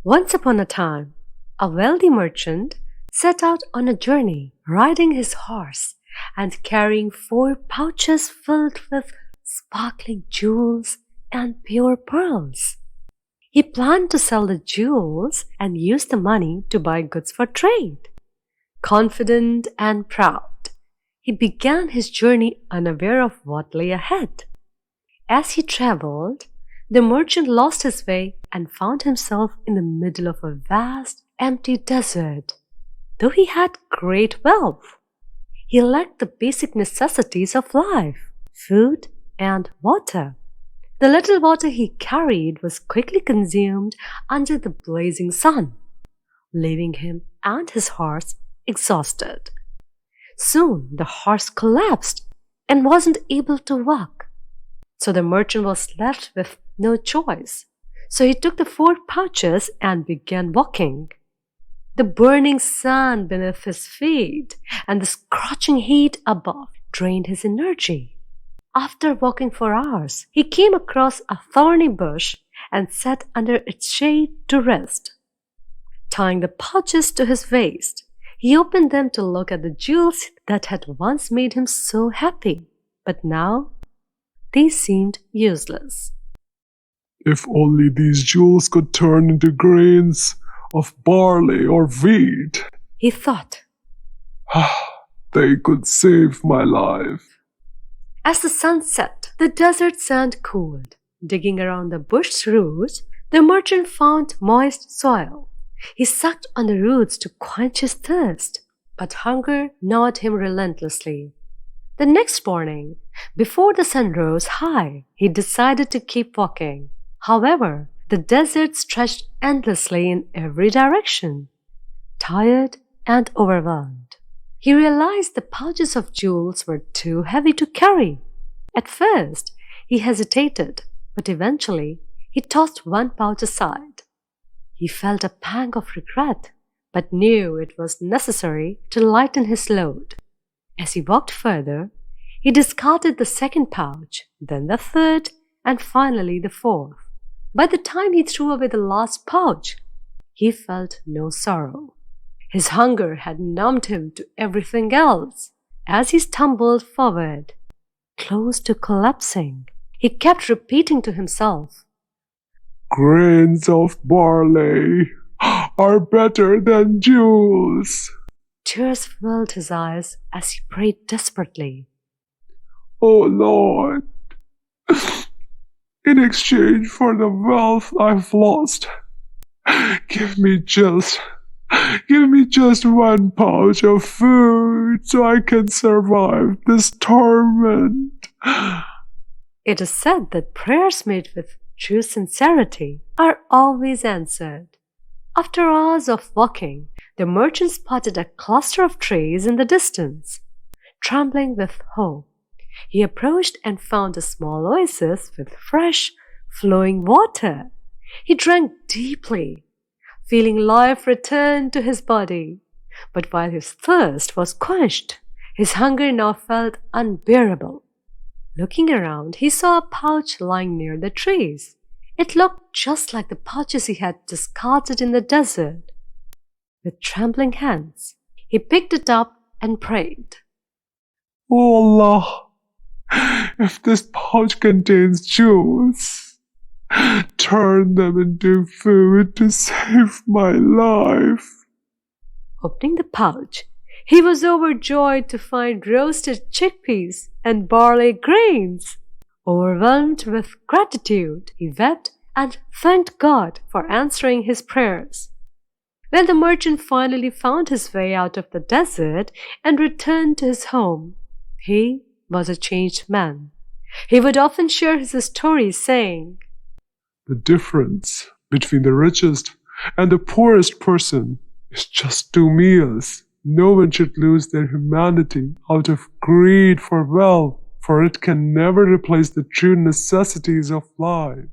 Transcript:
Once upon a time, a wealthy merchant set out on a journey, riding his horse and carrying 4 pouches filled with sparkling jewels and pure pearls. He planned to sell the jewels and use the money to buy goods for trade. Confident and proud, he began his journey unaware of what lay ahead. As he traveled, the merchant lost his way and found himself in the middle of a vast, empty desert. Though he had great wealth, he lacked the basic necessities of life, food and water. The little water he carried was quickly consumed under the blazing sun, leaving him and his horse exhausted. Soon the horse collapsed and wasn't able to walk. So the merchant was left with no choice. So he took the 4 pouches and began walking. The burning sun beneath his feet and the scorching heat above drained his energy. After walking for hours, he came across a thorny bush and sat under its shade to rest. Tying the pouches to his waist, he opened them to look at the jewels that had once made him so happy, but now they seemed useless. If only these jewels could turn into grains of barley or wheat, he thought. They could save my life. As the sun set, the desert sand cooled. Digging around the bush's roots, the merchant found moist soil. He sucked on the roots to quench his thirst, but hunger gnawed him relentlessly. The next morning, before the sun rose high, he decided to keep walking. However, the desert stretched endlessly in every direction. Tired and overwhelmed, he realized the pouches of jewels were too heavy to carry. At first, he hesitated, but eventually he tossed 1 pouch aside. He felt a pang of regret, but knew it was necessary to lighten his load. As he walked further, he discarded the 2nd pouch, then the 3rd, and finally the 4th. By the time he threw away the last pouch, he felt no sorrow. His hunger had numbed him to everything else. As he stumbled forward, close to collapsing, he kept repeating to himself, Grains of barley are better than jewels. Tears filled his eyes as he prayed desperately. Oh Lord, in exchange for the wealth I've lost, give me just 1 pouch of food so I can survive this torment. It is said that prayers made with true sincerity are always answered. After hours of walking, the merchant spotted a cluster of trees in the distance. Trembling with hope, he approached and found a small oasis with fresh, flowing water. He drank deeply, feeling life return to his body. But while his thirst was quenched, his hunger now felt unbearable. Looking around, he saw a pouch lying near the trees. It looked just like the pouches he had discarded in the desert. With trembling hands, he picked it up and prayed. Oh Allah, if this pouch contains jewels, turn them into food to save my life. Opening the pouch, he was overjoyed to find roasted chickpeas and barley grains. Overwhelmed with gratitude, he wept and thanked God for answering his prayers. When the merchant finally found his way out of the desert and returned to his home, he was a changed man. He would often share his stories, saying, The difference between the richest and the poorest person is just 2 meals. No one should lose their humanity out of greed for wealth, for it can never replace the true necessities of life.